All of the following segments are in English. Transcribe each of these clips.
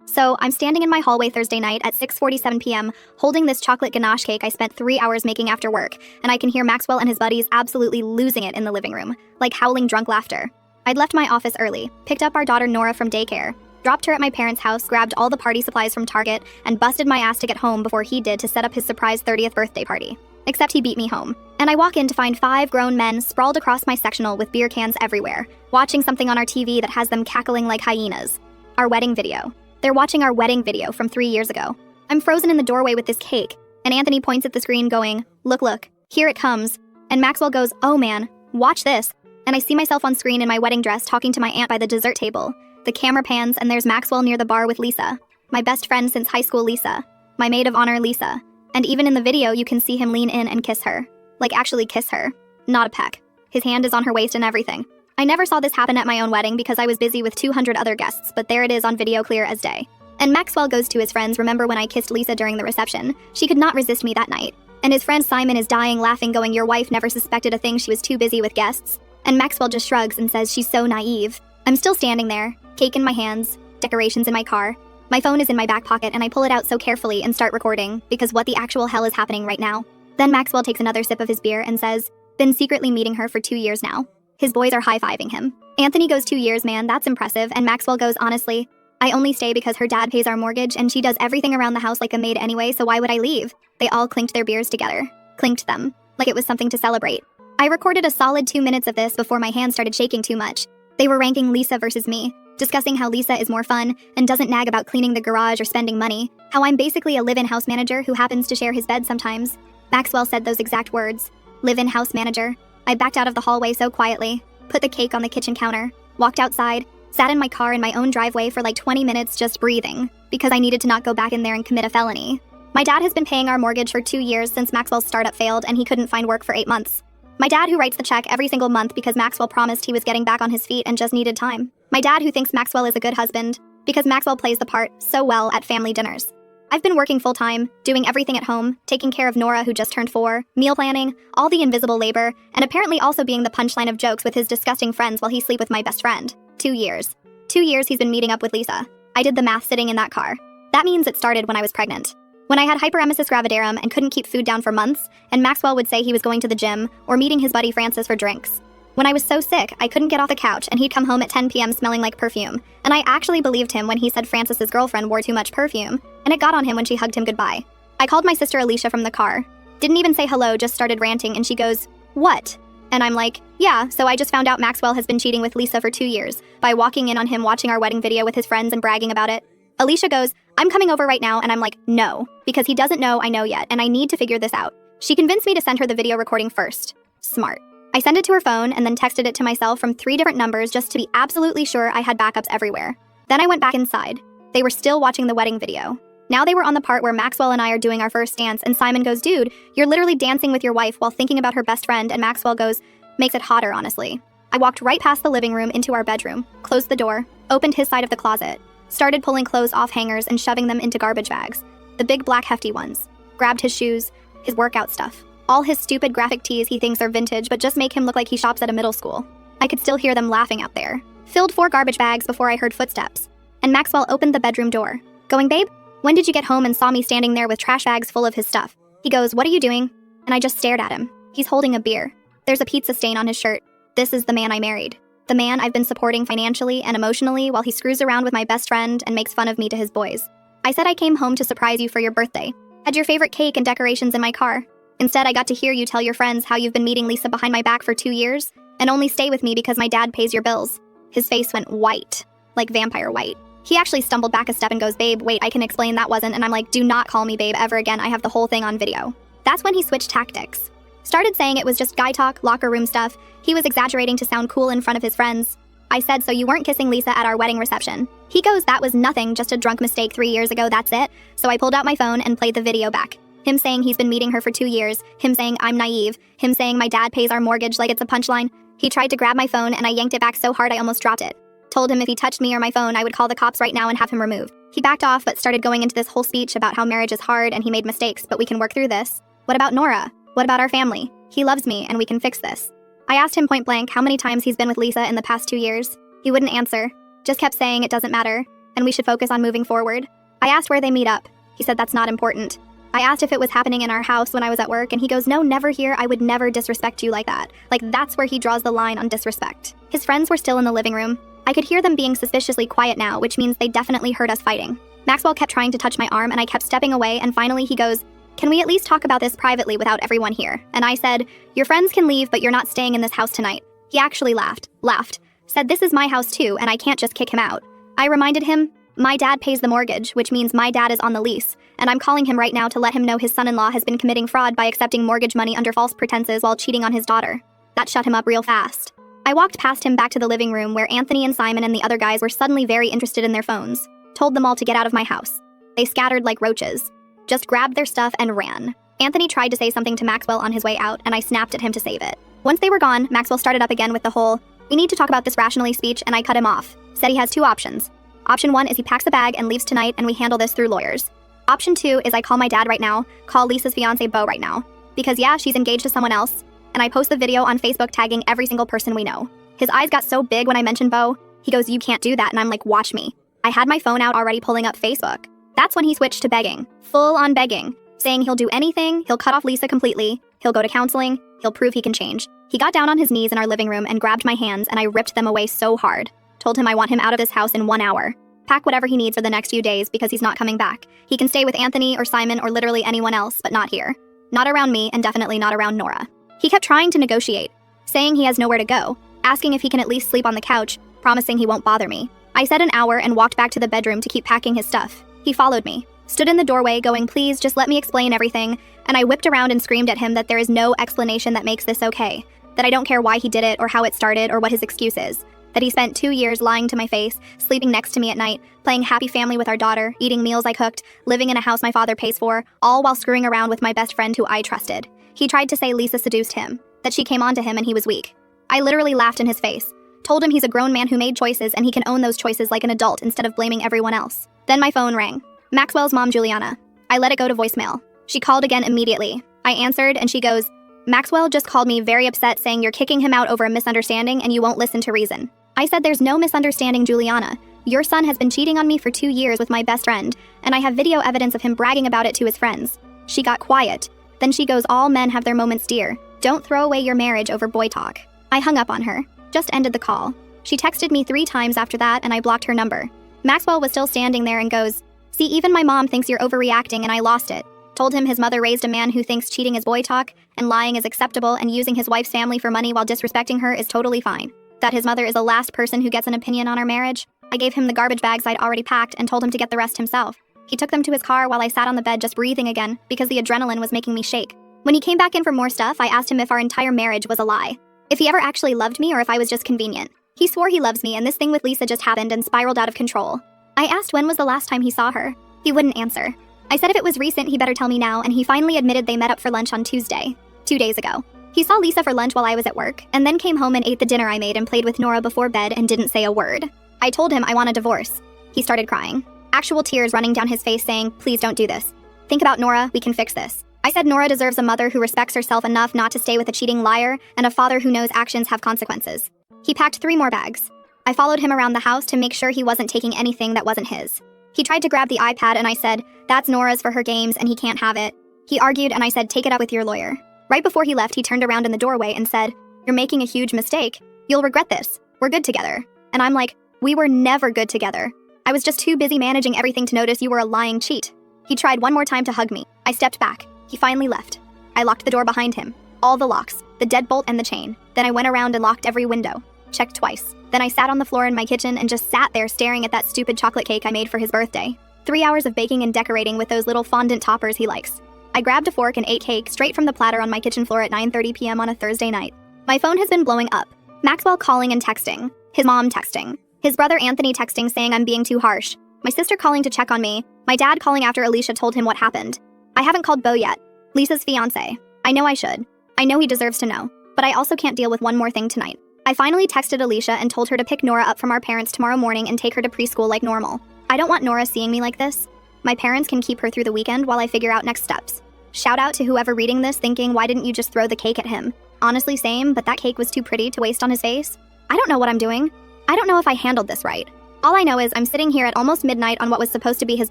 So, I'm standing in my hallway Thursday night at 6:47 p.m., holding this chocolate ganache cake I spent 3 hours making after work, and I can hear Maxwell and his buddies absolutely losing it in the living room, like howling drunk laughter. I'd left my office early, picked up our daughter Nora from daycare, dropped her at my parents' house, grabbed all the party supplies from Target, and busted my ass to get home before he did to set up his surprise 30th birthday party. Except he beat me home. And I walk in to find 5 grown men sprawled across my sectional with beer cans everywhere, watching something on our TV that has them cackling like hyenas. Our wedding video. They're watching our wedding video from 3 years ago. I'm frozen in the doorway with this cake, and Anthony points at the screen going, look, here it comes. And Maxwell goes, oh man, watch this. And I see myself on screen in my wedding dress talking to my aunt by the dessert table. The camera pans and there's Maxwell near the bar with Lisa. My best friend since high school, Lisa. My maid of honor, Lisa. And even in the video, you can see him lean in and kiss her. Like actually kiss her. Not a peck. His hand is on her waist and everything. I never saw this happen at my own wedding because I was busy with 200 other guests, but there it is on video, clear as day. And Maxwell goes to his friends, remember when I kissed Lisa during the reception? She could not resist me that night. And his friend Simon is dying laughing going, your wife never suspected a thing, she was too busy with guests. And Maxwell just shrugs and says she's so naive. I'm still standing there, cake in my hands, decorations in my car. My phone is in my back pocket and I pull it out so carefully and start recording, because what the actual hell is happening right now? Then Maxwell takes another sip of his beer and says, been secretly meeting her for 2 years now. His boys are high-fiving him. Anthony goes 2 years, man, that's impressive, and Maxwell goes, honestly, I only stay because her dad pays our mortgage and she does everything around the house like a maid anyway, so why would I leave? They all clinked their beers together. Clinked them. Like it was something to celebrate. I recorded a solid 2 minutes of this before my hands started shaking too much. They were ranking Lisa versus me, discussing how Lisa is more fun and doesn't nag about cleaning the garage or spending money, how I'm basically a live-in house manager who happens to share his bed sometimes. Maxwell said those exact words. Live-in house manager. I backed out of the hallway so quietly, put the cake on the kitchen counter, walked outside, sat in my car in my own driveway for like 20 minutes just breathing, because I needed to not go back in there and commit a felony. My dad has been paying our mortgage for 2 years since Maxwell's startup failed and he couldn't find work for 8 months. My dad who writes the check every single month because Maxwell promised he was getting back on his feet and just needed time. My dad who thinks Maxwell is a good husband because Maxwell plays the part so well at family dinners. I've been working full-time, doing everything at home, taking care of Nora who just turned 4, meal planning, all the invisible labor, and apparently also being the punchline of jokes with his disgusting friends while he sleep with my best friend. 2 years. 2 years he's been meeting up with Lisa. I did the math sitting in that car. That means it started when I was pregnant. When I had hyperemesis gravidarum and couldn't keep food down for months, and Maxwell would say he was going to the gym or meeting his buddy Francis for drinks. When I was so sick, I couldn't get off the couch and he'd come home at 10 p.m. smelling like perfume, and I actually believed him when he said Francis's girlfriend wore too much perfume, and it got on him when she hugged him goodbye. I called my sister Alicia from the car. Didn't even say hello, just started ranting, and she goes, what? And I'm like, yeah, so I just found out Maxwell has been cheating with Lisa for 2 years by walking in on him watching our wedding video with his friends and bragging about it. Alicia goes, I'm coming over right now, and I'm like, no, because he doesn't know I know yet, and I need to figure this out. She convinced me to send her the video recording first. Smart. I sent it to her phone and then texted it to myself from 3 different numbers just to be absolutely sure I had backups everywhere. Then I went back inside. They were still watching the wedding video. Now they were on the part where Maxwell and I are doing our first dance, and Simon goes, dude, you're literally dancing with your wife while thinking about her best friend, and Maxwell goes, makes it hotter, honestly. I walked right past the living room into our bedroom, closed the door, opened his side of the closet, started pulling clothes off hangers and shoving them into garbage bags, the big black hefty ones, grabbed his shoes, his workout stuff, all his stupid graphic tees he thinks are vintage but just make him look like he shops at a middle school. I could still hear them laughing out there. Filled 4 garbage bags before I heard footsteps, and Maxwell opened the bedroom door, going, babe, when did you get home, and saw me standing there with trash bags full of his stuff. He goes, what are you doing? And I just stared at him. He's holding a beer. There's a pizza stain on his shirt. This is the man I married. The man I've been supporting financially and emotionally while he screws around with my best friend and makes fun of me to his boys. I said I came home to surprise you for your birthday. Had your favorite cake and decorations in my car. Instead, I got to hear you tell your friends how you've been meeting Lisa behind my back for 2 years and only stay with me because my dad pays your bills. His face went white, like vampire white. He actually stumbled back a step and goes, babe, wait, I can explain that wasn't, and I'm like, do not call me babe ever again, I have the whole thing on video. That's when he switched tactics. Started saying it was just guy talk, locker room stuff. He was exaggerating to sound cool in front of his friends. I said, so you weren't kissing Lisa at our wedding reception. He goes, that was nothing, just a drunk mistake 3 years ago, that's it. So I pulled out my phone and played the video back. Him saying he's been meeting her for 2 years, him saying I'm naive, him saying my dad pays our mortgage like it's a punchline. He tried to grab my phone and I yanked it back so hard I almost dropped it. Told him if he touched me or my phone, I would call the cops right now and have him removed. He backed off but started going into this whole speech about how marriage is hard and he made mistakes, but we can work through this. What about Nora? What about our family? He loves me and we can fix this. I asked him point blank how many times he's been with Lisa in the past 2 years. He wouldn't answer, just kept saying it doesn't matter, and we should focus on moving forward. I asked where they meet up. He said that's not important. I asked if it was happening in our house when I was at work, and he goes, no, never here. I would never disrespect you like that. Like, that's where he draws the line on disrespect. His friends were still in the living room. I could hear them being suspiciously quiet now, which means they definitely heard us fighting. Maxwell kept trying to touch my arm, and I kept stepping away, and finally he goes, can we at least talk about this privately without everyone here? And I said, your friends can leave, but you're not staying in this house tonight. He actually laughed, said this is my house too, and I can't just kick him out. I reminded him, my dad pays the mortgage, which means my dad is on the lease, and I'm calling him right now to let him know his son-in-law has been committing fraud by accepting mortgage money under false pretenses while cheating on his daughter. That shut him up real fast. I walked past him back to the living room where Anthony and Simon and the other guys were suddenly very interested in their phones. Told them all to get out of my house. They scattered like roaches. Just grabbed their stuff and ran. Anthony tried to say something to Maxwell on his way out, and I snapped at him to save it. Once they were gone, Maxwell started up again with the whole, we need to talk about this rationally speech, and I cut him off. Said he has two options. Option 1 is he packs a bag and leaves tonight and we handle this through lawyers. Option 2 is I call my dad right now, call Lisa's fiance Beau right now. Because yeah, she's engaged to someone else, and I post the video on Facebook tagging every single person we know. His eyes got so big when I mentioned Beau, he goes, you can't do that, and I'm like, watch me. I had my phone out already pulling up Facebook. That's when he switched to begging, full on begging, saying he'll do anything, he'll cut off Lisa completely, he'll go to counseling, he'll prove he can change. He got down on his knees in our living room and grabbed my hands, and I ripped them away so hard. Told him I want him out of this house in 1 hour. Pack whatever he needs for the next few days because he's not coming back. He can stay with Anthony or Simon or literally anyone else, but not here. Not around me, and definitely not around Nora. He kept trying to negotiate, saying he has nowhere to go, asking if he can at least sleep on the couch, promising he won't bother me. I said an hour and walked back to the bedroom to keep packing his stuff. He followed me, stood in the doorway going, please just let me explain everything, and I whipped around and screamed at him that there is no explanation that makes this okay, that I don't care why he did it or how it started or what his excuse is. That he spent 2 years lying to my face, sleeping next to me at night, playing happy family with our daughter, eating meals I cooked, living in a house my father pays for, all while screwing around with my best friend who I trusted. He tried to say Lisa seduced him, that she came onto him and he was weak. I literally laughed in his face, told him he's a grown man who made choices and he can own those choices like an adult instead of blaming everyone else. Then my phone rang. Maxwell's mom, Juliana. I let it go to voicemail. She called again immediately. I answered and she goes, Maxwell just called me very upset saying you're kicking him out over a misunderstanding and you won't listen to reason. I said there's no misunderstanding, Juliana. Your son has been cheating on me for 2 years with my best friend, and I have video evidence of him bragging about it to his friends. She got quiet. Then she goes, all men have their moments, dear. Don't throw away your marriage over boy talk. I hung up on her. Just ended the call. She texted me 3 times after that and I blocked her number. Maxwell was still standing there and goes, see, even my mom thinks you're overreacting and I lost it. Told him his mother raised a man who thinks cheating is boy talk and lying is acceptable and using his wife's family for money while disrespecting her is totally fine. That his mother is the last person who gets an opinion on our marriage. I gave him the garbage bags I'd already packed and told him to get the rest himself. He took them to his car while I sat on the bed just breathing again because the adrenaline was making me shake. When he came back in for more stuff, I asked him if our entire marriage was a lie. If he ever actually loved me or if I was just convenient. He swore he loves me and this thing with Lisa just happened and spiraled out of control. I asked when was the last time he saw her. He wouldn't answer. I said if it was recent, he better tell me now, and he finally admitted they met up for lunch on Tuesday, 2 days ago. He saw Lisa for lunch while I was at work, and then came home and ate the dinner I made and played with Nora before bed and didn't say a word. I told him I want a divorce. He started crying. Actual tears running down his face saying, please don't do this. Think about Nora, we can fix this. I said Nora deserves a mother who respects herself enough not to stay with a cheating liar and a father who knows actions have consequences. He packed 3 more bags. I followed him around the house to make sure he wasn't taking anything that wasn't his. He tried to grab the iPad and I said, that's Nora's for her games and he can't have it. He argued and I said, take it up with your lawyer. Right before he left, he turned around in the doorway and said, you're making a huge mistake. You'll regret this. We're good together. And I'm like, we were never good together. I was just too busy managing everything to notice you were a lying cheat. He tried one more time to hug me. I stepped back. He finally left. I locked the door behind him. All the locks, the deadbolt and the chain. Then I went around and locked every window. Checked twice. Then I sat on the floor in my kitchen and just sat there staring at that stupid chocolate cake I made for his birthday. 3 hours of baking and decorating with those little fondant toppers he likes. I grabbed a fork and ate cake straight from the platter on my kitchen floor at 9:30 p.m. on a Thursday night. My phone has been blowing up. Maxwell calling and texting. His mom texting. His brother Anthony texting saying I'm being too harsh. My sister calling to check on me. My dad calling after Alicia told him what happened. I haven't called Beau yet. Lisa's fiance. I know I should. I know he deserves to know. But I also can't deal with one more thing tonight. I finally texted Alicia and told her to pick Nora up from our parents tomorrow morning and take her to preschool like normal. I don't want Nora seeing me like this. My parents can keep her through the weekend while I figure out next steps. Shout out to whoever reading this thinking, why didn't you just throw the cake at him? Honestly, same, but that cake was too pretty to waste on his face. I don't know what I'm doing. I don't know if I handled this right. All I know is I'm sitting here at almost midnight on what was supposed to be his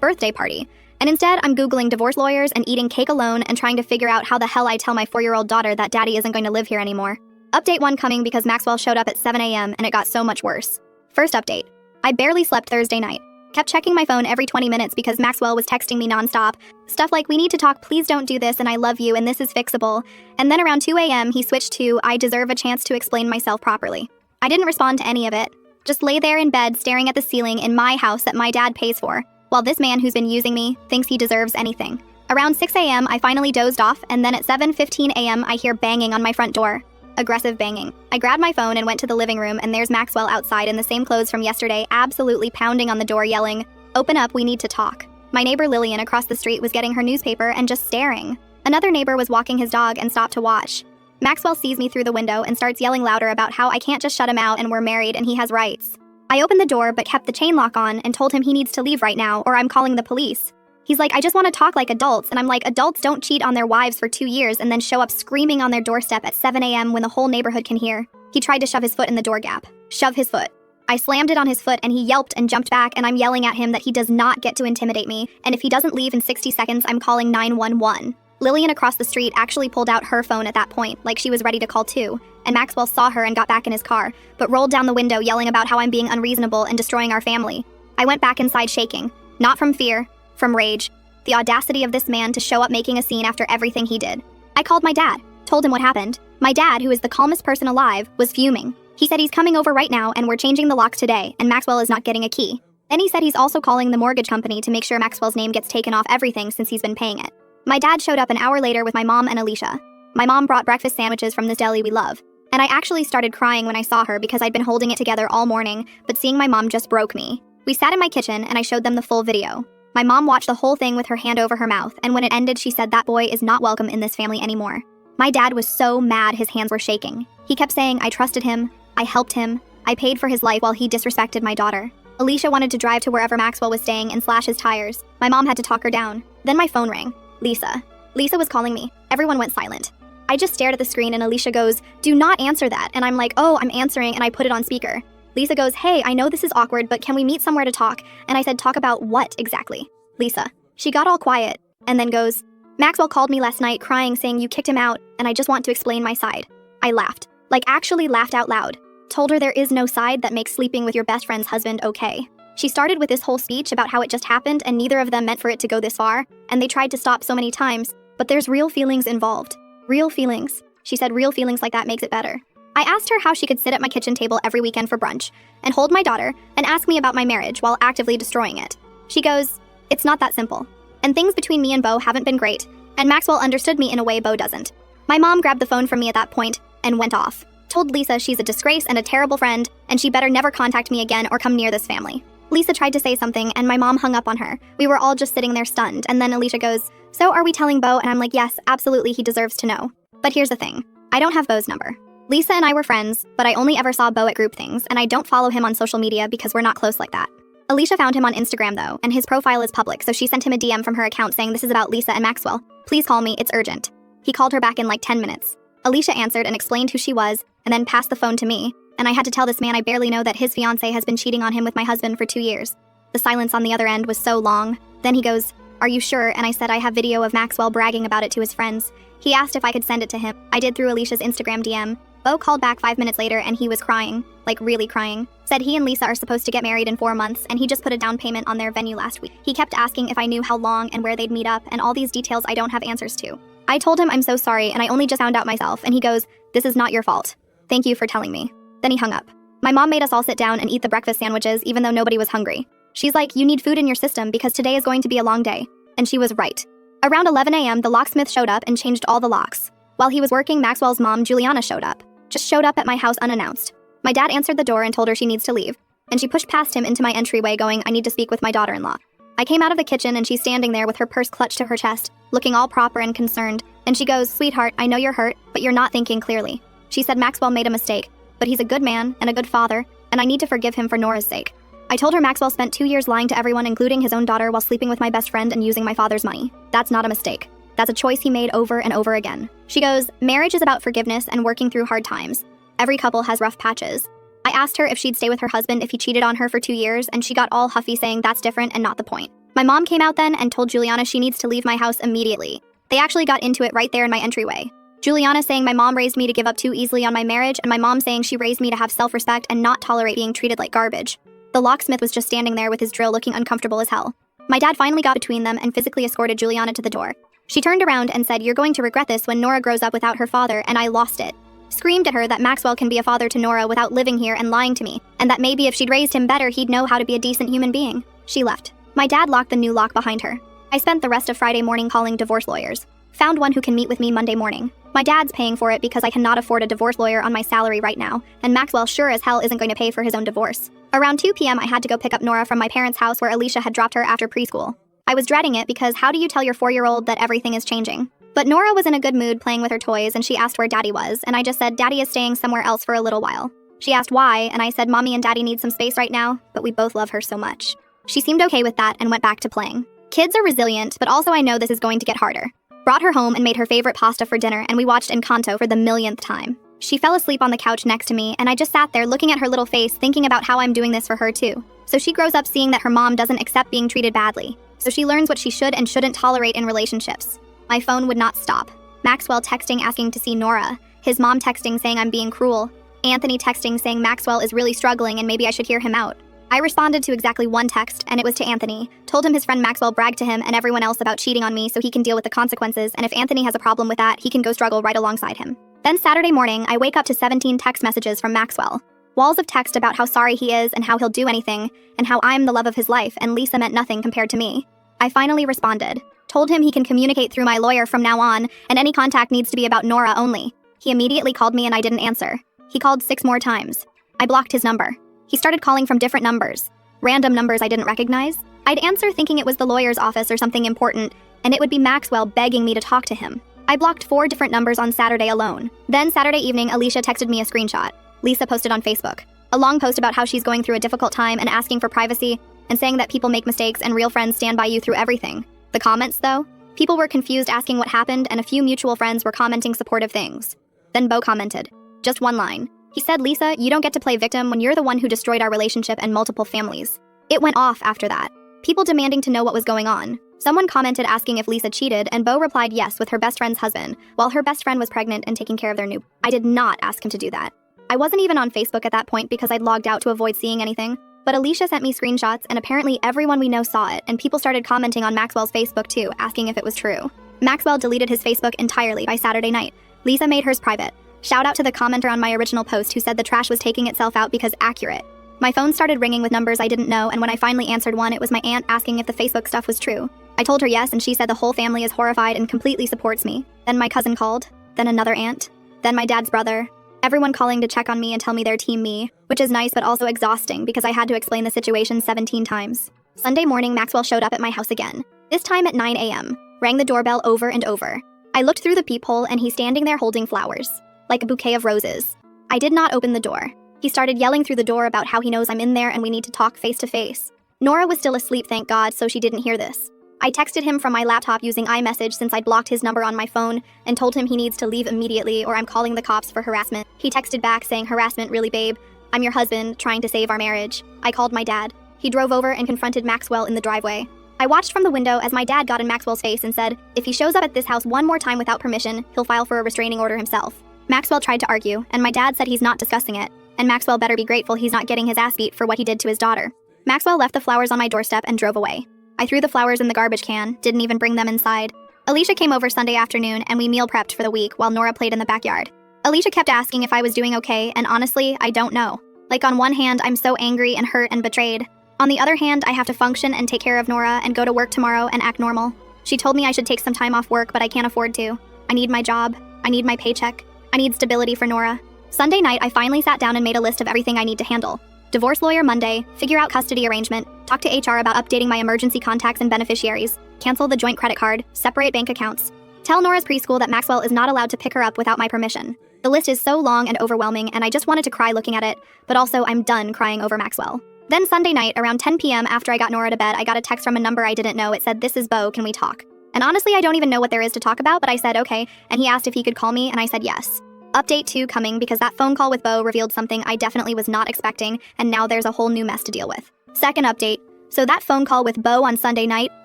birthday party, and instead I'm Googling divorce lawyers and eating cake alone and trying to figure out how the hell I tell my 4-year-old daughter that daddy isn't going to live here anymore. Update 1 coming because Maxwell showed up at 7 a.m. and it got so much worse. First update. I barely slept Thursday night. Kept checking my phone every 20 minutes because Maxwell was texting me nonstop. Stuff like, we need to talk, please don't do this, and I love you, and this is fixable. And then around 2 a.m. he switched to, I deserve a chance to explain myself properly. I didn't respond to any of it. Just lay there in bed staring at the ceiling in my house that my dad pays for, while this man who's been using me thinks he deserves anything. Around 6 a.m. I finally dozed off, and then at 7:15 a.m. I hear banging on my front door. Aggressive banging. I grabbed my phone and went to the living room, and there's Maxwell outside in the same clothes from yesterday, absolutely pounding on the door yelling, "Open up, we need to talk." My neighbor Lillian across the street was getting her newspaper and just staring. Another neighbor was walking his dog and stopped to watch. Maxwell sees me through the window and starts yelling louder about how I can't just shut him out and we're married and he has rights. I opened the door but kept the chain lock on and told him he needs to leave right now or I'm calling the police. He's like, I just want to talk like adults, and I'm like, adults don't cheat on their wives for 2 years and then show up screaming on their doorstep at 7 a.m. when the whole neighborhood can hear. He tried to shove his foot in the door gap. Shove his foot. I slammed it on his foot and he yelped and jumped back, and I'm yelling at him that he does not get to intimidate me, and if he doesn't leave in 60 seconds, I'm calling 911. Lillian across the street actually pulled out her phone at that point, like she was ready to call too, and Maxwell saw her and got back in his car, but rolled down the window yelling about how I'm being unreasonable and destroying our family. I went back inside shaking, not from fear, from rage. The audacity of this man to show up making a scene after everything he did. I called my dad, told him what happened. My dad, who is the calmest person alive, was fuming. He said he's coming over right now and we're changing the locks today, and Maxwell is not getting a key. Then he said he's also calling the mortgage company to make sure Maxwell's name gets taken off everything since he's been paying it. My dad showed up an hour later with my mom and Alicia. My mom brought breakfast sandwiches from this deli we love, and I actually started crying when I saw her because I'd been holding it together all morning, but seeing my mom just broke me. We sat in my kitchen and I showed them the full video. My mom watched the whole thing with her hand over her mouth, and when it ended, she said that boy is not welcome in this family anymore. My dad was so mad his hands were shaking. He kept saying, I trusted him, I helped him, I paid for his life while he disrespected my daughter. Alicia wanted to drive to wherever Maxwell was staying and slash his tires. My mom had to talk her down. Then my phone rang. Lisa. Lisa was calling me. Everyone went silent. I just stared at the screen and Alicia goes, do not answer that. And I'm like, oh, I'm answering, and I put it on speaker. Lisa goes, hey, I know this is awkward, but can we meet somewhere to talk? And I said, talk about what exactly? Lisa. She got all quiet and then goes, Maxwell called me last night crying saying you kicked him out and I just want to explain my side. I laughed. Like actually laughed out loud. Told her there is no side that makes sleeping with your best friend's husband okay. She started with this whole speech about how it just happened and neither of them meant for it to go this far, and they tried to stop so many times, but there's real feelings involved. Real feelings. She said real feelings like that makes it better. I asked her how she could sit at my kitchen table every weekend for brunch and hold my daughter and ask me about my marriage while actively destroying it. She goes, it's not that simple. And things between me and Beau haven't been great, and Maxwell understood me in a way Beau doesn't. My mom grabbed the phone from me at that point and went off. Told Lisa she's a disgrace and a terrible friend, and she better never contact me again or come near this family. Lisa tried to say something, and my mom hung up on her. We were all just sitting there stunned, and then Alicia goes, so are we telling Beau? And I'm like, yes, absolutely, he deserves to know. But here's the thing. I don't have Beau's number. Lisa and I were friends, but I only ever saw Beau at group things, and I don't follow him on social media because we're not close like that. Alicia found him on Instagram though, and his profile is public, so she sent him a DM from her account saying this is about Lisa and Maxwell. Please call me, it's urgent. He called her back in like 10 minutes. Alicia answered and explained who she was, and then passed the phone to me, and I had to tell this man I barely know that his fiancée has been cheating on him with my husband for 2 years. The silence on the other end was so long. Then he goes, are you sure? And I said I have video of Maxwell bragging about it to his friends. He asked if I could send it to him. I did through Alicia's Instagram DM. Beau called back 5 minutes later and he was crying, like really crying. Said he and Lisa are supposed to get married in 4 months and he just put a down payment on their venue last week. He kept asking if I knew how long and where they'd meet up and all these details I don't have answers to. I told him I'm so sorry and I only just found out myself, and he goes, this is not your fault. Thank you for telling me. Then he hung up. My mom made us all sit down and eat the breakfast sandwiches even though nobody was hungry. She's like, you need food in your system because today is going to be a long day. And she was right. Around 11 a.m. the locksmith showed up and changed all the locks. While he was working, Maxwell's mom, Juliana, showed up. Just showed up at my house unannounced. My dad answered the door and told her she needs to leave. And she pushed past him into my entryway going, I need to speak with my daughter-in-law. I came out of the kitchen and she's standing there with her purse clutched to her chest, looking all proper and concerned. And she goes, sweetheart, I know you're hurt, but you're not thinking clearly. She said Maxwell made a mistake, but he's a good man and a good father, and I need to forgive him for Nora's sake. I told her Maxwell spent 2 years lying to everyone, including his own daughter, while sleeping with my best friend and using my father's money. That's not a mistake. That's a choice he made over and over again. She goes, marriage is about forgiveness and working through hard times. Every couple has rough patches. I asked her if she'd stay with her husband if he cheated on her for 2 years, and she got all huffy saying that's different and not the point. My mom came out then and told Juliana she needs to leave my house immediately. They actually got into it right there in my entryway. Juliana saying my mom raised me to give up too easily on my marriage, and my mom saying she raised me to have self-respect and not tolerate being treated like garbage. The locksmith was just standing there with his drill looking uncomfortable as hell. My dad finally got between them and physically escorted Juliana to the door. She turned around and said, "You're going to regret this when Nora grows up without her father," and I lost it. Screamed at her that Maxwell can be a father to Nora without living here and lying to me, and that maybe if she'd raised him better he'd know how to be a decent human being. She left. My dad locked the new lock behind her. I spent the rest of Friday morning calling divorce lawyers. Found one who can meet with me Monday morning. My dad's paying for it because I cannot afford a divorce lawyer on my salary right now, and Maxwell sure as hell isn't going to pay for his own divorce. Around 2 p.m. I had to go pick up Nora from my parents' house where Alicia had dropped her after preschool. I was dreading it because how do you tell your 4-year-old that everything is changing? But Nora was in a good mood playing with her toys, and she asked where Daddy was, and I just said Daddy is staying somewhere else for a little while. She asked why, and I said Mommy and Daddy need some space right now, but we both love her so much. She seemed okay with that and went back to playing. Kids are resilient, but also I know this is going to get harder. Brought her home and made her favorite pasta for dinner, and we watched Encanto for the millionth time. She fell asleep on the couch next to me, and I just sat there looking at her little face thinking about how I'm doing this for her too. So she grows up seeing that her mom doesn't accept being treated badly. So she learns what she should and shouldn't tolerate in relationships. My phone would not stop. Maxwell texting asking to see Nora. His mom texting saying I'm being cruel. Anthony texting saying Maxwell is really struggling and maybe I should hear him out. I responded to exactly one text, and it was to Anthony. Told him his friend Maxwell bragged to him and everyone else about cheating on me so he can deal with the consequences, and if Anthony has a problem with that, he can go struggle right alongside him. Then Saturday morning, I wake up to 17 text messages from Maxwell. Walls of text about how sorry he is and how he'll do anything, and how I'm the love of his life and Lisa meant nothing compared to me. I finally responded. Told him he can communicate through my lawyer from now on, and any contact needs to be about Nora only. He immediately called me and I didn't answer. He called 6 more times. I blocked his number. He started calling from different numbers. Random numbers I didn't recognize. I'd answer thinking it was the lawyer's office or something important, and it would be Maxwell begging me to talk to him. I blocked 4 different numbers on Saturday alone. Then Saturday evening, Alicia texted me a screenshot. Lisa posted on Facebook. A long post about how she's going through a difficult time and asking for privacy, and saying that people make mistakes and real friends stand by you through everything. The comments, though? People were confused asking what happened, and a few mutual friends were commenting supportive things. Then Bo commented. Just one line. He said, "Lisa, you don't get to play victim when you're the one who destroyed our relationship and multiple families." It went off after that. People demanding to know what was going on. Someone commented asking if Lisa cheated, and Bo replied yes with her best friend's husband, while her best friend was pregnant and taking care of their new. I did not ask him to do that. I wasn't even on Facebook at that point because I'd logged out to avoid seeing anything. But Alicia sent me screenshots, and apparently everyone we know saw it, and people started commenting on Maxwell's Facebook too, asking if it was true. Maxwell deleted his Facebook entirely by Saturday night. Lisa made hers private. Shout out to the commenter on my original post who said the trash was taking itself out because accurate. My phone started ringing with numbers I didn't know, and when I finally answered one, it was my aunt asking if the Facebook stuff was true. I told her yes, and she said the whole family is horrified and completely supports me. Then my cousin called, then another aunt, then my dad's brother. Everyone calling to check on me and tell me they're team me, which is nice but also exhausting because I had to explain the situation 17 times. Sunday morning, Maxwell showed up at my house again, this time at 9 a.m., rang the doorbell over and over. I looked through the peephole and he's standing there holding flowers, like a bouquet of roses. I did not open the door. He started yelling through the door about how he knows I'm in there and we need to talk face to face. Nora was still asleep, thank God, so she didn't hear this. I texted him from my laptop using iMessage since I'd blocked his number on my phone and told him he needs to leave immediately or I'm calling the cops for harassment. He texted back saying, "Harassment really, babe? I'm your husband, trying to save our marriage." I called my dad. He drove over and confronted Maxwell in the driveway. I watched from the window as my dad got in Maxwell's face and said, "If he shows up at this house one more time without permission, he'll file for a restraining order himself." Maxwell tried to argue, and my dad said he's not discussing it, and Maxwell better be grateful he's not getting his ass beat for what he did to his daughter. Maxwell left the flowers on my doorstep and drove away. I threw the flowers in the garbage can, didn't even bring them inside. Alicia came over Sunday afternoon and we meal prepped for the week while Nora played in the backyard. Alicia kept asking if I was doing okay, and honestly, I don't know. Like on one hand, I'm so angry and hurt and betrayed. On the other hand, I have to function and take care of Nora and go to work tomorrow and act normal. She told me I should take some time off work, but I can't afford to. I need my job. I need my paycheck. I need stability for Nora. Sunday night, I finally sat down and made a list of everything I need to handle. Divorce lawyer Monday, figure out custody arrangement, talk to HR about updating my emergency contacts and beneficiaries, cancel the joint credit card, separate bank accounts. Tell Nora's preschool that Maxwell is not allowed to pick her up without my permission. The list is so long and overwhelming, and I just wanted to cry looking at it, but also I'm done crying over Maxwell. Then Sunday night, around 10 p.m. after I got Nora to bed, I got a text from a number I didn't know. It said, "This is Bo, can we talk?" And honestly, I don't even know what there is to talk about, but I said okay, and he asked if he could call me, and I said yes. Update 2 coming because that phone call with Beau revealed something I definitely was not expecting, and now there's a whole new mess to deal with. Second update. So that phone call with Beau on Sunday night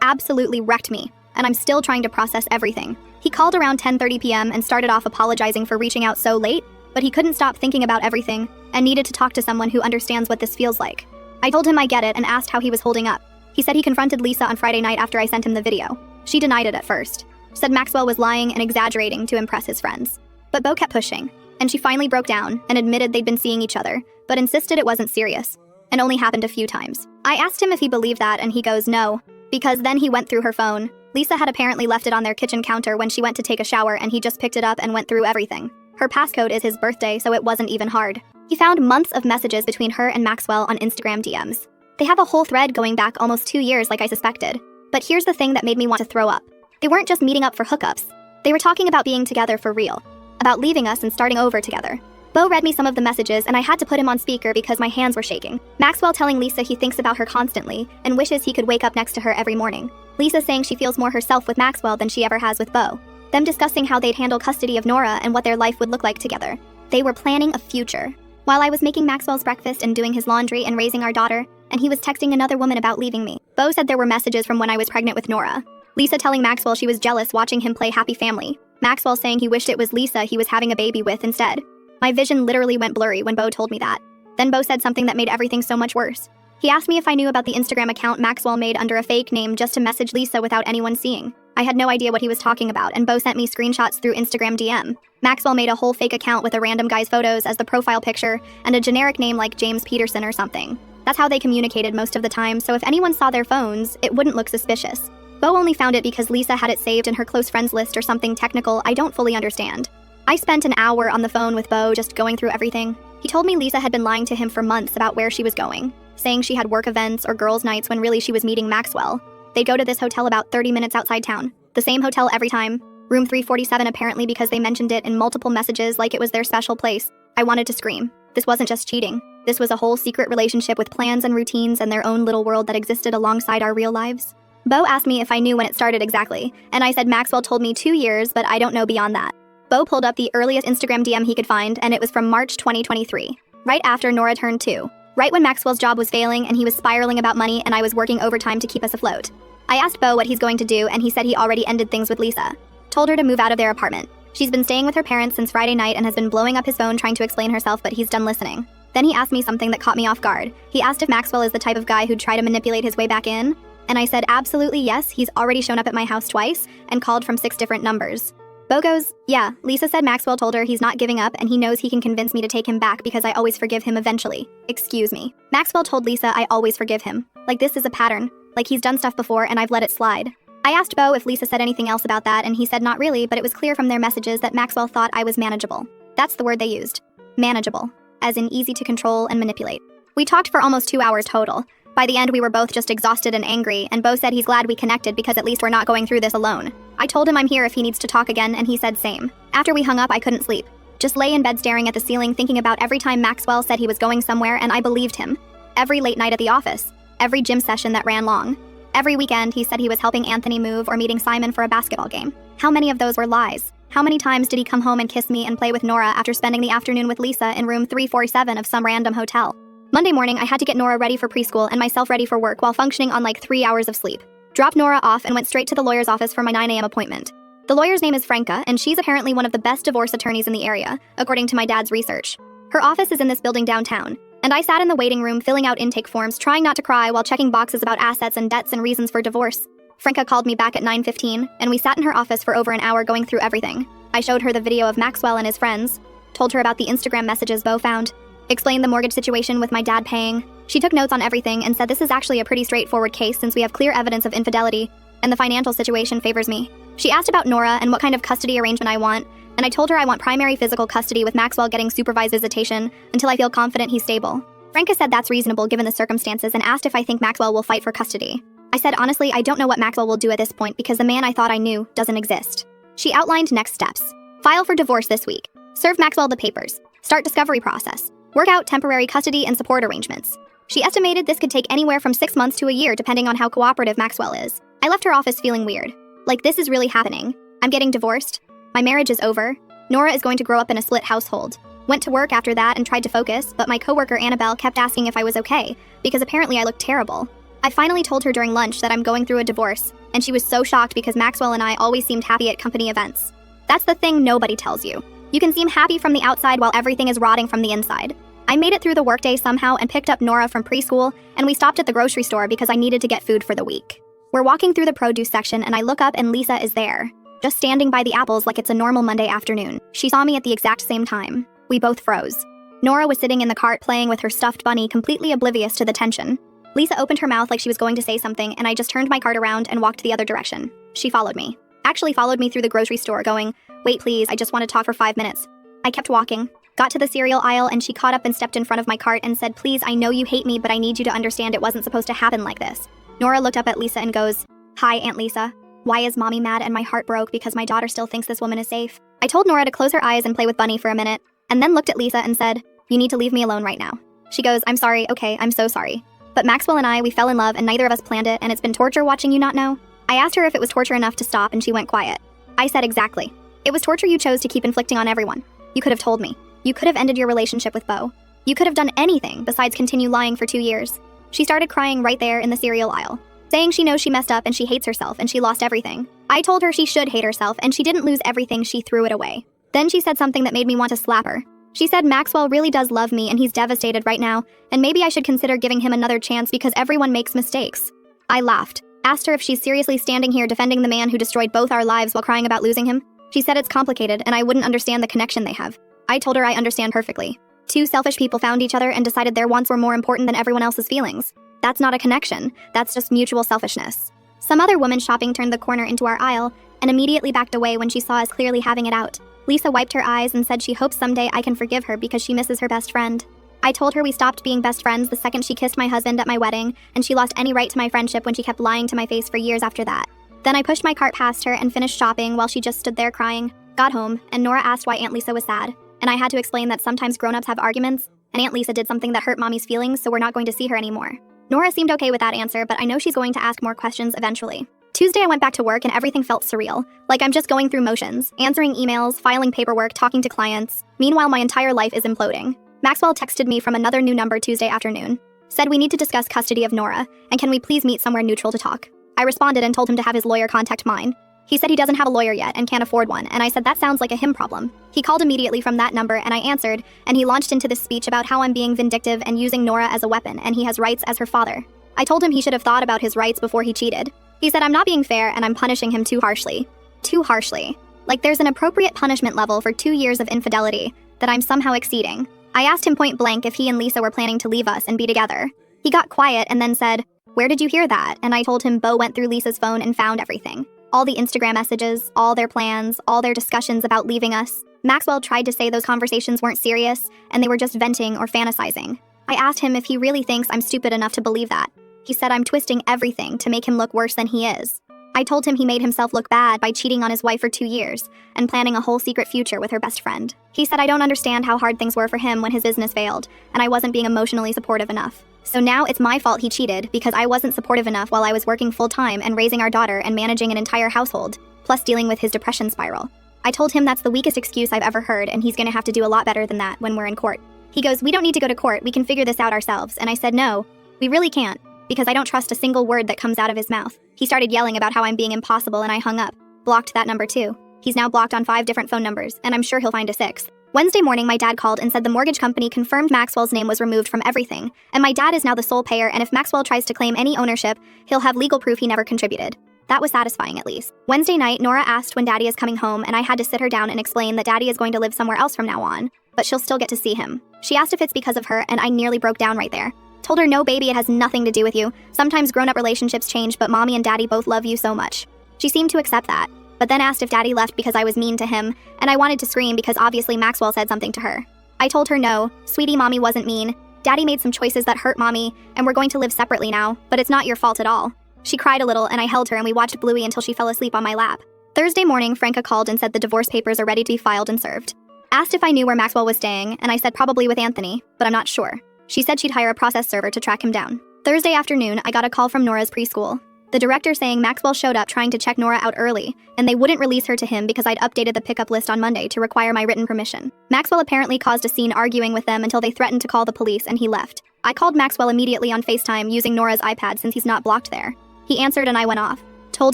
absolutely wrecked me, and I'm still trying to process everything. He called around 10:30 p.m. and started off apologizing for reaching out so late, but he couldn't stop thinking about everything and needed to talk to someone who understands what this feels like. I told him I get it and asked how he was holding up. He said he confronted Lisa on Friday night after I sent him the video. She denied it at first. Said Maxwell was lying and exaggerating to impress his friends. But Beau kept pushing, and she finally broke down and admitted they'd been seeing each other, but insisted it wasn't serious, and only happened a few times. I asked him if he believed that, and he goes no, because then he went through her phone. Lisa had apparently left it on their kitchen counter when she went to take a shower, and he just picked it up and went through everything. Her passcode is his birthday, so it wasn't even hard. He found months of messages between her and Maxwell on Instagram DMs. They have a whole thread going back almost 2 years like I suspected. But here's the thing that made me want to throw up. They weren't just meeting up for hookups. They were talking about being together for real. About leaving us and starting over together. Beau read me some of the messages and I had to put him on speaker because my hands were shaking. Maxwell telling Lisa he thinks about her constantly and wishes he could wake up next to her every morning. Lisa saying she feels more herself with Maxwell than she ever has with Beau. Them discussing how they'd handle custody of Nora and what their life would look like together. They were planning a future. While I was making Maxwell's breakfast and doing his laundry and raising our daughter, and he was texting another woman about leaving me. Beau said there were messages from when I was pregnant with Nora. Lisa telling Maxwell she was jealous watching him play Happy Family. Maxwell saying he wished it was Lisa he was having a baby with instead. My vision literally went blurry when Beau told me that. Then Beau said something that made everything so much worse. He asked me if I knew about the Instagram account Maxwell made under a fake name just to message Lisa without anyone seeing. I had no idea what he was talking about, and Beau sent me screenshots through Instagram DM. Maxwell made a whole fake account with a random guy's photos as the profile picture and a generic name like James Peterson or something. That's how they communicated most of the time, so if anyone saw their phones, it wouldn't look suspicious. Beau only found it because Lisa had it saved in her close friends list or something technical I don't fully understand. I spent an hour on the phone with Beau just going through everything. He told me Lisa had been lying to him for months about where she was going, saying she had work events or girls' nights when really she was meeting Maxwell. They'd go to this hotel about 30 minutes outside town. The same hotel every time. Room 347 apparently because they mentioned it in multiple messages like it was their special place. I wanted to scream. This wasn't just cheating. This was a whole secret relationship with plans and routines and their own little world that existed alongside our real lives. Beau asked me if I knew when it started exactly, and I said Maxwell told me 2 years, but I don't know beyond that. Beau pulled up the earliest Instagram DM he could find, and it was from March 2023, right after Nora turned 2. Right when Maxwell's job was failing and he was spiraling about money and I was working overtime to keep us afloat. I asked Beau what he's going to do, and he said he already ended things with Lisa. Told her to move out of their apartment. She's been staying with her parents since Friday night and has been blowing up his phone trying to explain herself, but he's done listening. Then he asked me something that caught me off guard. He asked if Maxwell is the type of guy who'd try to manipulate his way back in, and I said absolutely yes, he's already shown up at my house twice and called from 6 different numbers. Beau goes, yeah, Lisa said Maxwell told her he's not giving up and he knows he can convince me to take him back because I always forgive him eventually. Excuse me. Maxwell told Lisa I always forgive him. Like this is a pattern. Like he's done stuff before and I've let it slide. I asked Beau if Lisa said anything else about that and he said not really, but it was clear from their messages that Maxwell thought I was manageable. That's the word they used. Manageable. As in easy to control and manipulate. We talked for almost 2 hours total. By the end, we were both just exhausted and angry, and Beau said he's glad we connected because at least we're not going through this alone. I told him I'm here if he needs to talk again, and he said same. After we hung up, I couldn't sleep. Just lay in bed staring at the ceiling thinking about every time Maxwell said he was going somewhere and I believed him. Every late night at the office. Every gym session that ran long. Every weekend he said he was helping Anthony move or meeting Simon for a basketball game. How many of those were lies? How many times did he come home and kiss me and play with Nora after spending the afternoon with Lisa in room 347 of some random hotel? Monday morning, I had to get Nora ready for preschool and myself ready for work while functioning on like 3 hours of sleep. Dropped Nora off and went straight to the lawyer's office for my 9 a.m. appointment. The lawyer's name is Franca, and she's apparently one of the best divorce attorneys in the area, according to my dad's research. Her office is in this building downtown, and I sat in the waiting room filling out intake forms, trying not to cry while checking boxes about assets and debts and reasons for divorce. Franca called me back at 9:15, and we sat in her office for over an hour going through everything. I showed her the video of Maxwell and his friends, told her about the Instagram messages Beau found, explained the mortgage situation with my dad paying. She took notes on everything and said this is actually a pretty straightforward case since we have clear evidence of infidelity, and the financial situation favors me. She asked about Nora and what kind of custody arrangement I want, and I told her I want primary physical custody with Maxwell getting supervised visitation until I feel confident he's stable. Franca said that's reasonable given the circumstances and asked if I think Maxwell will fight for custody. I said honestly I don't know what Maxwell will do at this point because the man I thought I knew doesn't exist. She outlined next steps. File for divorce this week. Serve Maxwell the papers. Start discovery process. Work out temporary custody and support arrangements. She estimated this could take anywhere from 6 months to a year depending on how cooperative Maxwell is. I left her office feeling weird. Like this is really happening. I'm getting divorced. My marriage is over. Nora is going to grow up in a split household. Went to work after that and tried to focus, but my coworker Annabelle kept asking if I was okay, because apparently I looked terrible. I finally told her during lunch that I'm going through a divorce, and she was so shocked because Maxwell and I always seemed happy at company events. That's the thing nobody tells you. You can seem happy from the outside while everything is rotting from the inside. I made it through the workday somehow and picked up Nora from preschool, and we stopped at the grocery store because I needed to get food for the week. We're walking through the produce section and I look up and Lisa is there, just standing by the apples like it's a normal Monday afternoon. She saw me at the exact same time. We both froze. Nora was sitting in the cart playing with her stuffed bunny, completely oblivious to the tension. Lisa opened her mouth like she was going to say something, and I just turned my cart around and walked the other direction. She followed me. Actually followed me through the grocery store going, "Wait please, I just want to talk for 5 minutes." I kept walking, got to the cereal aisle, and she caught up and stepped in front of my cart and said, "Please, I know you hate me, but I need you to understand it wasn't supposed to happen like this." Nora looked up at Lisa and goes, "Hi, Aunt Lisa. Why is mommy mad?" And my heart broke because my daughter still thinks this woman is safe. I told Nora to close her eyes and play with Bunny for a minute, and then looked at Lisa and said, "You need to leave me alone right now." She goes, "I'm sorry, okay, I'm so sorry. But Maxwell and I, we fell in love and neither of us planned it, and it's been torture watching you not know." I asked her if it was torture enough to stop, and she went quiet. I said, "Exactly. It was torture you chose to keep inflicting on everyone. You could have told me. You could have ended your relationship with Beau. You could have done anything besides continue lying for 2 years." She started crying right there in the cereal aisle, saying she knows she messed up and she hates herself and she lost everything. I told her she should hate herself and she didn't lose everything, she threw it away. Then she said something that made me want to slap her. She said Maxwell really does love me and he's devastated right now, and maybe I should consider giving him another chance because everyone makes mistakes. I laughed, asked her if she's seriously standing here defending the man who destroyed both our lives while crying about losing him. She said it's complicated and I wouldn't understand the connection they have. I told her I understand perfectly. Two selfish people found each other and decided their wants were more important than everyone else's feelings. That's not a connection, that's just mutual selfishness. Some other woman shopping turned the corner into our aisle and immediately backed away when she saw us clearly having it out. Lisa wiped her eyes and said she hopes someday I can forgive her because she misses her best friend. I told her we stopped being best friends the second she kissed my husband at my wedding, and she lost any right to my friendship when she kept lying to my face for years after that. Then I pushed my cart past her and finished shopping while she just stood there crying. Got home, and Nora asked why Aunt Lisa was sad, and I had to explain that sometimes grown-ups have arguments, and Aunt Lisa did something that hurt Mommy's feelings, so we're not going to see her anymore. Nora seemed okay with that answer, but I know she's going to ask more questions eventually. Tuesday I went back to work and everything felt surreal, like I'm just going through motions, answering emails, filing paperwork, talking to clients. Meanwhile, my entire life is imploding. Maxwell texted me from another new number Tuesday afternoon. Said we need to discuss custody of Nora, and can we please meet somewhere neutral to talk? I responded and told him to have his lawyer contact mine. He said he doesn't have a lawyer yet and can't afford one, and I said that sounds like a him problem. He called immediately from that number and I answered, and he launched into this speech about how I'm being vindictive and using Nora as a weapon and he has rights as her father. I told him he should have thought about his rights before he cheated. He said I'm not being fair and I'm punishing him too harshly. Too harshly. Like there's an appropriate punishment level for 2 years of infidelity that I'm somehow exceeding. I asked him point blank if he and Lisa were planning to leave us and be together. He got quiet and then said, "Where did you hear that?" And I told him Beau went through Lisa's phone and found everything. All the Instagram messages, all their plans, all their discussions about leaving us. Maxwell tried to say those conversations weren't serious and they were just venting or fantasizing. I asked him if he really thinks I'm stupid enough to believe that. He said I'm twisting everything to make him look worse than he is. I told him he made himself look bad by cheating on his wife for 2 years and planning a whole secret future with her best friend. He said I don't understand how hard things were for him when his business failed, and I wasn't being emotionally supportive enough. So now it's my fault he cheated because I wasn't supportive enough while I was working full-time and raising our daughter and managing an entire household, plus dealing with his depression spiral. I told him that's the weakest excuse I've ever heard and he's gonna have to do a lot better than that when we're in court. He goes, "We don't need to go to court, we can figure this out ourselves," and I said no, we really can't, because I don't trust a single word that comes out of his mouth. He started yelling about how I'm being impossible and I hung up. Blocked that number too. He's now blocked on 5 different phone numbers, and I'm sure he'll find a 6th. Wednesday morning, my dad called and said the mortgage company confirmed Maxwell's name was removed from everything, and my dad is now the sole payer, and if Maxwell tries to claim any ownership, he'll have legal proof he never contributed. That was satisfying at least. Wednesday night, Nora asked when Daddy is coming home, and I had to sit her down and explain that Daddy is going to live somewhere else from now on, but she'll still get to see him. She asked if it's because of her, and I nearly broke down right there. Told her, "No, baby, it has nothing to do with you. Sometimes grown-up relationships change, but Mommy and Daddy both love you so much." She seemed to accept that, but then asked if Daddy left because I was mean to him, and I wanted to scream because obviously Maxwell said something to her. I told her, "No, sweetie, Mommy wasn't mean. Daddy made some choices that hurt Mommy, and we're going to live separately now, but it's not your fault at all." She cried a little, and I held her and we watched Bluey until she fell asleep on my lap. Thursday morning, Franca called and said the divorce papers are ready to be filed and served. Asked if I knew where Maxwell was staying, and I said probably with Anthony, but I'm not sure. She said she'd hire a process server to track him down. Thursday afternoon, I got a call from Nora's preschool. The director saying Maxwell showed up trying to check Nora out early, and they wouldn't release her to him because I'd updated the pickup list on Monday to require my written permission. Maxwell apparently caused a scene arguing with them until they threatened to call the police and he left. I called Maxwell immediately on FaceTime using Nora's iPad since he's not blocked there. He answered and I went off. Told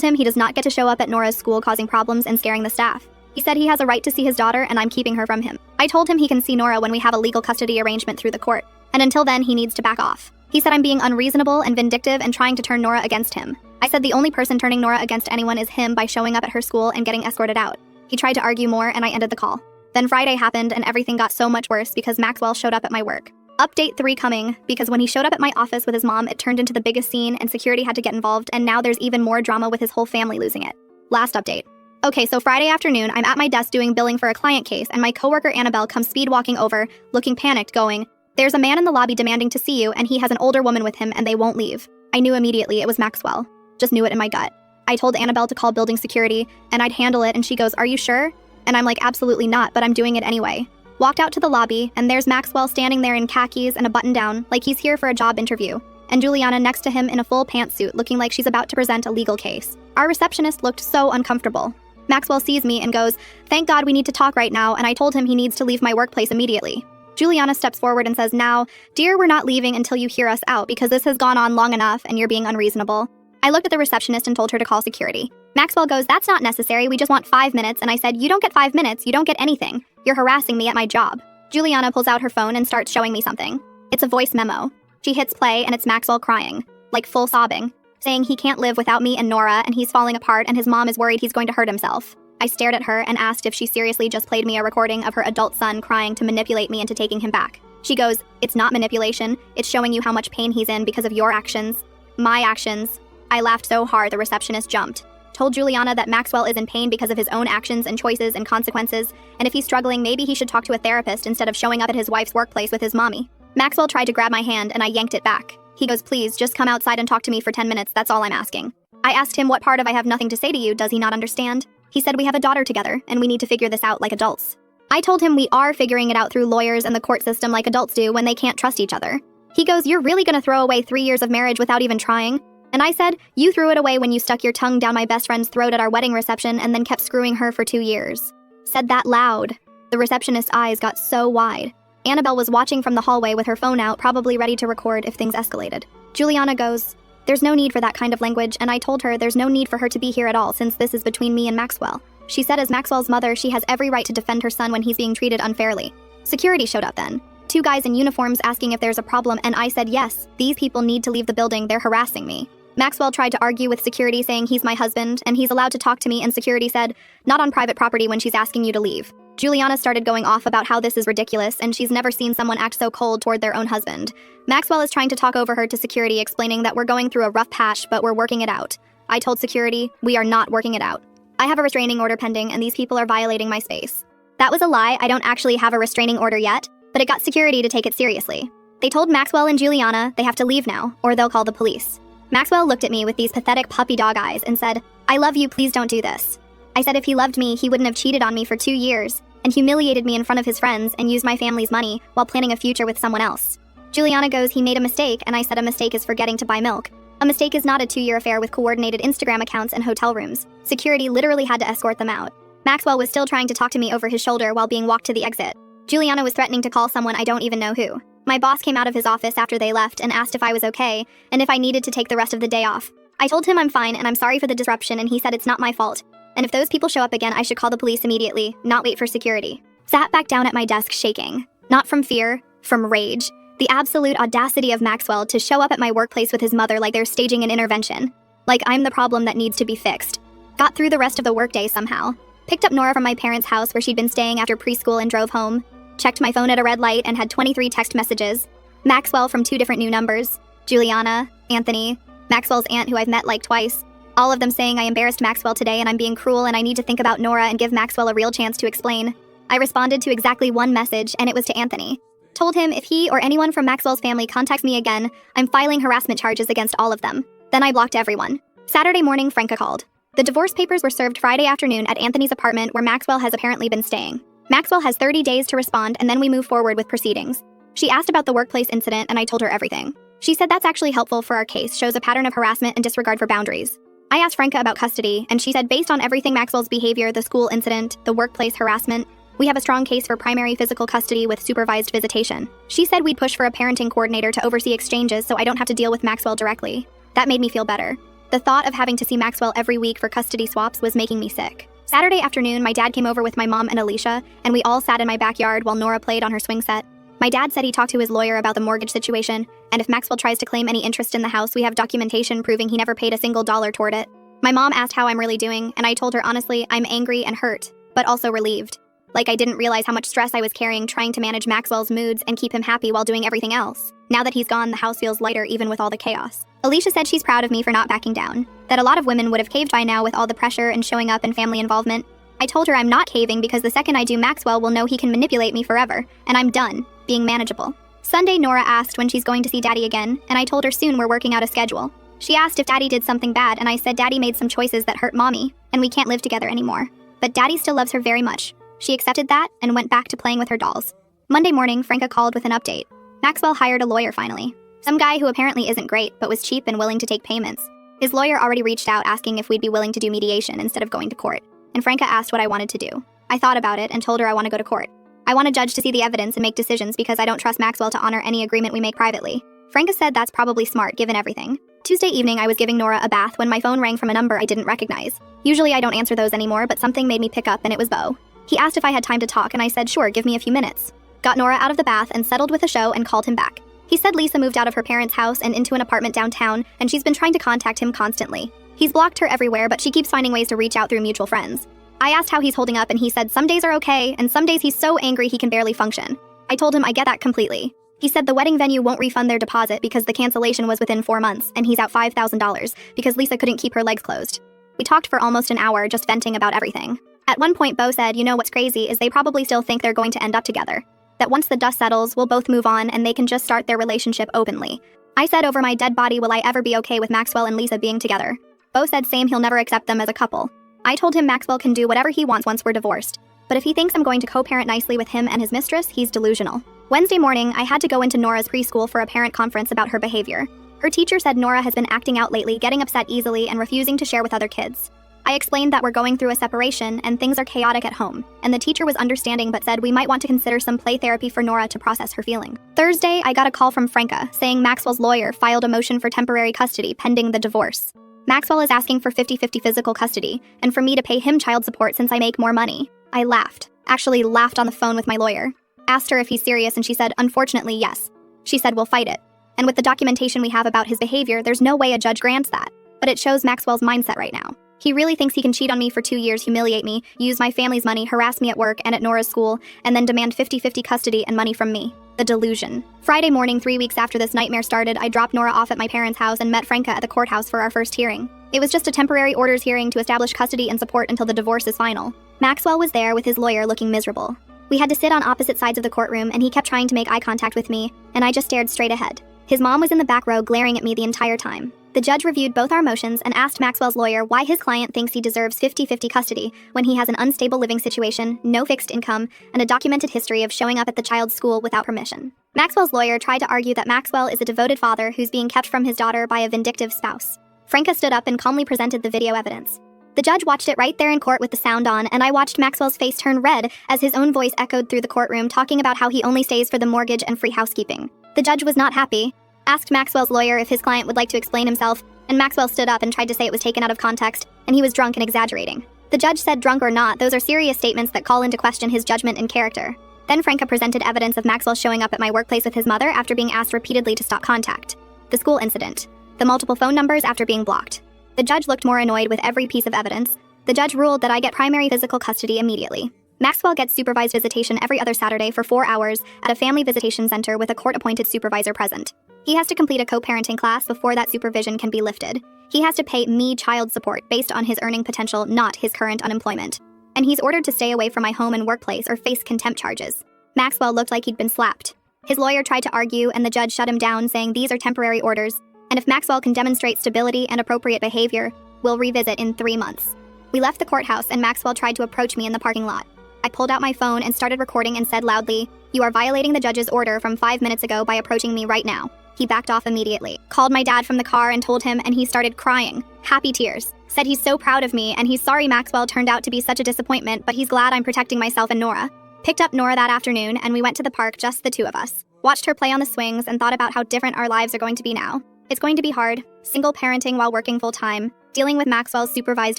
him he does not get to show up at Nora's school causing problems and scaring the staff. He said he has a right to see his daughter and I'm keeping her from him. I told him he can see Nora when we have a legal custody arrangement through the court, and until then he needs to back off. He said I'm being unreasonable and vindictive and trying to turn Nora against him. I said the only person turning Nora against anyone is him by showing up at her school and getting escorted out. He tried to argue more and I ended the call. Then Friday happened and everything got so much worse because Maxwell showed up at my work. Update 3 coming, because when he showed up at my office with his mom, it turned into the biggest scene and security had to get involved, and now there's even more drama with his whole family losing it. Last update. Okay, so Friday afternoon, I'm at my desk doing billing for a client case, and my coworker Annabelle comes speed walking over, looking panicked, going, "There's a man in the lobby demanding to see you, and he has an older woman with him, and they won't leave." I knew immediately it was Maxwell. Just knew it in my gut. I told Annabelle to call building security, and I'd handle it, and she goes, "Are you sure?" And I'm like, "Absolutely not, but I'm doing it anyway." Walked out to the lobby, and there's Maxwell standing there in khakis and a button-down, like he's here for a job interview, and Juliana next to him in a full pantsuit looking like she's about to present a legal case. Our receptionist looked so uncomfortable. Maxwell sees me and goes, "Thank God we need to talk right now," and I told him he needs to leave my workplace immediately. Juliana steps forward and says, "Now, dear, we're not leaving until you hear us out because this has gone on long enough and you're being unreasonable." I looked at the receptionist and told her to call security. Maxwell goes, "That's not necessary, we just want 5 minutes," and I said, "You don't get 5 minutes, you don't get anything. You're harassing me at my job." Juliana pulls out her phone and starts showing me something. It's a voice memo. She hits play and it's Maxwell crying, like full sobbing, saying he can't live without me and Nora and he's falling apart and his mom is worried he's going to hurt himself. I stared at her and asked if she seriously just played me a recording of her adult son crying to manipulate me into taking him back. She goes, "It's not manipulation, it's showing you how much pain he's in because of your actions." My actions. I laughed so hard the receptionist jumped. Told Juliana that Maxwell is in pain because of his own actions and choices and consequences, and if he's struggling, maybe he should talk to a therapist instead of showing up at his wife's workplace with his mommy. Maxwell tried to grab my hand and I yanked it back. He goes, "Please, just come outside and talk to me for 10 minutes, that's all I'm asking." I asked him what part of "I have nothing to say to you" does he not understand? He said we have a daughter together, and we need to figure this out like adults. I told him we are figuring it out through lawyers and the court system like adults do when they can't trust each other. He goes, "You're really gonna throw away 3 years of marriage without even trying?" And I said, "You threw it away when you stuck your tongue down my best friend's throat at our wedding reception and then kept screwing her for 2 years. Said that loud. The receptionist's eyes got so wide. Annabelle was watching from the hallway with her phone out, probably ready to record if things escalated. Juliana goes, "There's no need for that kind of language," and I told her there's no need for her to be here at all since this is between me and Maxwell. She said as Maxwell's mother, she has every right to defend her son when he's being treated unfairly. Security showed up then. 2 guys in uniforms asking if there's a problem, and I said yes, these people need to leave the building, they're harassing me. Maxwell tried to argue with security saying he's my husband and he's allowed to talk to me, and security said, "Not on private property when she's asking you to leave." Juliana started going off about how this is ridiculous and she's never seen someone act so cold toward their own husband. Maxwell is trying to talk over her to security, explaining that we're going through a rough patch but we're working it out. I told security, we are not working it out. I have a restraining order pending and these people are violating my space. That was a lie, I don't actually have a restraining order yet, but it got security to take it seriously. They told Maxwell and Juliana they have to leave now or they'll call the police. Maxwell looked at me with these pathetic puppy dog eyes and said, "I love you, please don't do this." I said if he loved me, he wouldn't have cheated on me for 2 years and humiliated me in front of his friends and used my family's money while planning a future with someone else. Juliana goes, "He made a mistake," and I said a mistake is forgetting to buy milk. A mistake is not a 2-year affair with coordinated Instagram accounts and hotel rooms. Security literally had to escort them out. Maxwell was still trying to talk to me over his shoulder while being walked to the exit. Juliana was threatening to call someone I don't even know who. My boss came out of his office after they left and asked if I was okay and if I needed to take the rest of the day off. I told him I'm fine and I'm sorry for the disruption, and he said it's not my fault. And if those people show up again, I should call the police immediately, not wait for security. Sat back down at my desk shaking. Not from fear, from rage. The absolute audacity of Maxwell to show up at my workplace with his mother like they're staging an intervention. Like I'm the problem that needs to be fixed. Got through the rest of the workday somehow. Picked up Nora from my parents' house where she'd been staying after preschool and drove home. Checked my phone at a red light and had 23 text messages. Maxwell from 2 different new numbers. Juliana, Anthony, Maxwell's aunt who I've met like twice. All of them saying I embarrassed Maxwell today and I'm being cruel and I need to think about Nora and give Maxwell a real chance to explain. I responded to exactly one message and it was to Anthony. Told him if he or anyone from Maxwell's family contacts me again, I'm filing harassment charges against all of them. Then I blocked everyone. Saturday morning, Franca called. The divorce papers were served Friday afternoon at Anthony's apartment where Maxwell has apparently been staying. Maxwell has 30 days to respond and then we move forward with proceedings. She asked about the workplace incident and I told her everything. She said that's actually helpful for our case, shows a pattern of harassment and disregard for boundaries. I asked Franca about custody, and she said based on everything Maxwell's behavior, the school incident, the workplace harassment, we have a strong case for primary physical custody with supervised visitation. She said we'd push for a parenting coordinator to oversee exchanges so I don't have to deal with Maxwell directly. That made me feel better. The thought of having to see Maxwell every week for custody swaps was making me sick. Saturday afternoon, my dad came over with my mom and Alicia, and we all sat in my backyard while Nora played on her swing set. My dad said he talked to his lawyer about the mortgage situation, and if Maxwell tries to claim any interest in the house, we have documentation proving he never paid a single dollar toward it. My mom asked how I'm really doing, and I told her honestly, I'm angry and hurt, but also relieved. Like I didn't realize how much stress I was carrying trying to manage Maxwell's moods and keep him happy while doing everything else. Now that he's gone, the house feels lighter even with all the chaos. Alicia said she's proud of me for not backing down, that a lot of women would have caved by now with all the pressure and showing up and family involvement. I told her I'm not caving because the second I do, Maxwell will know he can manipulate me forever, and I'm done being manageable. Sunday, Nora asked when she's going to see Daddy again, and I told her soon we're working out a schedule. She asked if Daddy did something bad, and I said Daddy made some choices that hurt Mommy, and we can't live together anymore. But Daddy still loves her very much. She accepted that and went back to playing with her dolls. Monday morning, Franca called with an update. Maxwell hired a lawyer finally. Some guy who apparently isn't great, but was cheap and willing to take payments. His lawyer already reached out asking if we'd be willing to do mediation instead of going to court. And Franca asked what I wanted to do. I thought about it and told her I want to go to court. I want a judge to see the evidence and make decisions because I don't trust Maxwell to honor any agreement we make privately. Franca said that's probably smart given everything. Tuesday evening, I was giving Nora a bath when my phone rang from a number I didn't recognize. Usually I don't answer those anymore, but something made me pick up and it was Beau. He asked if I had time to talk and I said sure, give me a few minutes. Got Nora out of the bath and settled with a show and called him back. He said Lisa moved out of her parents' house and into an apartment downtown and she's been trying to contact him constantly. He's blocked her everywhere, but she keeps finding ways to reach out through mutual friends. I asked how he's holding up and he said some days are okay and some days he's so angry he can barely function. I told him I get that completely. He said the wedding venue won't refund their deposit because the cancellation was within 4 months and he's out $5,000 because Lisa couldn't keep her legs closed. We talked for almost an hour just venting about everything. At one point, Beau said, you know what's crazy is they probably still think they're going to end up together. That once the dust settles, we'll both move on and they can just start their relationship openly. I said over my dead body, will I ever be okay with Maxwell and Lisa being together? Beau said same, he'll never accept them as a couple. I told him Maxwell can do whatever he wants once we're divorced. But if he thinks I'm going to co-parent nicely with him and his mistress, he's delusional. Wednesday morning, I had to go into Nora's preschool for a parent conference about her behavior. Her teacher said Nora has been acting out lately, getting upset easily and refusing to share with other kids. I explained that we're going through a separation and things are chaotic at home, and the teacher was understanding but said we might want to consider some play therapy for Nora to process her feeling. Thursday, I got a call from Franca saying Maxwell's lawyer filed a motion for temporary custody pending the divorce. Maxwell is asking for 50-50 physical custody, and for me to pay him child support since I make more money. I laughed. Actually laughed on the phone with my lawyer. Asked her if he's serious and she said, unfortunately, yes. She said we'll fight it. And with the documentation we have about his behavior, there's no way a judge grants that. But it shows Maxwell's mindset right now. He really thinks he can cheat on me for 2 years, humiliate me, use my family's money, harass me at work and at Nora's school, and then demand 50-50 custody and money from me. The delusion. Friday morning, 3 weeks after this nightmare started, I dropped Nora off at my parents' house and met Franca at the courthouse for our first hearing. It was just a temporary orders hearing to establish custody and support until the divorce is final. Maxwell was there with his lawyer looking miserable. We had to sit on opposite sides of the courtroom and he kept trying to make eye contact with me, and I just stared straight ahead. His mom was in the back row glaring at me the entire time. The judge reviewed both our motions and asked Maxwell's lawyer why his client thinks he deserves 50-50 custody when he has an unstable living situation, no fixed income, and a documented history of showing up at the child's school without permission. Maxwell's lawyer tried to argue that Maxwell is a devoted father who's being kept from his daughter by a vindictive spouse. Franca stood up and calmly presented the video evidence. The judge watched it right there in court with the sound on, and I watched Maxwell's face turn red as his own voice echoed through the courtroom talking about how he only stays for the mortgage and free housekeeping. The judge was not happy. Asked Maxwell's lawyer if his client would like to explain himself, and Maxwell stood up and tried to say it was taken out of context, and he was drunk and exaggerating. The judge said drunk or not, those are serious statements that call into question his judgment and character. Then Franca presented evidence of Maxwell showing up at my workplace with his mother after being asked repeatedly to stop contact. The school incident. The multiple phone numbers after being blocked. The judge looked more annoyed with every piece of evidence. The judge ruled that I get primary physical custody immediately. Maxwell gets supervised visitation every other Saturday for 4 hours at a family visitation center with a court-appointed supervisor present. He has to complete a co-parenting class before that supervision can be lifted. He has to pay me child support based on his earning potential, not his current unemployment. And he's ordered to stay away from my home and workplace or face contempt charges. Maxwell looked like he'd been slapped. His lawyer tried to argue and the judge shut him down, saying these are temporary orders, and if Maxwell can demonstrate stability and appropriate behavior, we'll revisit in 3 months. We left the courthouse and Maxwell tried to approach me in the parking lot. I pulled out my phone and started recording and said loudly, "You are violating the judge's order from 5 minutes ago by approaching me right now." He backed off immediately, called my dad from the car and told him, and he started crying. Happy tears. Said he's so proud of me and he's sorry Maxwell turned out to be such a disappointment, but he's glad I'm protecting myself and Nora. Picked up Nora that afternoon and we went to the park, just the two of us. Watched her play on the swings and thought about how different our lives are going to be now. It's going to be hard, single parenting while working full-time, dealing with Maxwell's supervised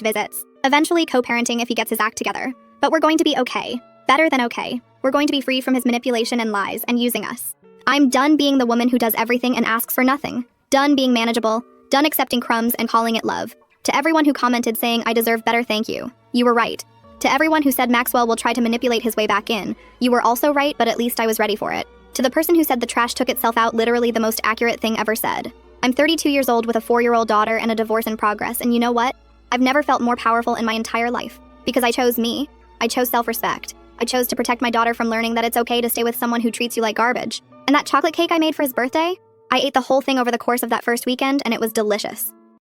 visits, eventually co-parenting if he gets his act together. But we're going to be okay. Better than okay. We're going to be free from his manipulation and lies and using us. I'm done being the woman who does everything and asks for nothing. Done being manageable. Done accepting crumbs and calling it love. To everyone who commented saying I deserve better, thank you. You were right. To everyone who said Maxwell will try to manipulate his way back in, you were also right, but at least I was ready for it. To the person who said the trash took itself out, literally the most accurate thing ever said. I'm 32 years old with a 4-year-old daughter and a divorce in progress, and you know what? I've never felt more powerful in my entire life. Because I chose me. I chose self-respect. I chose to protect my daughter from learning that it's okay to stay with someone who treats you like garbage. And that chocolate cake I made for his birthday? I ate the whole thing over the course of that first weekend, and it was delicious.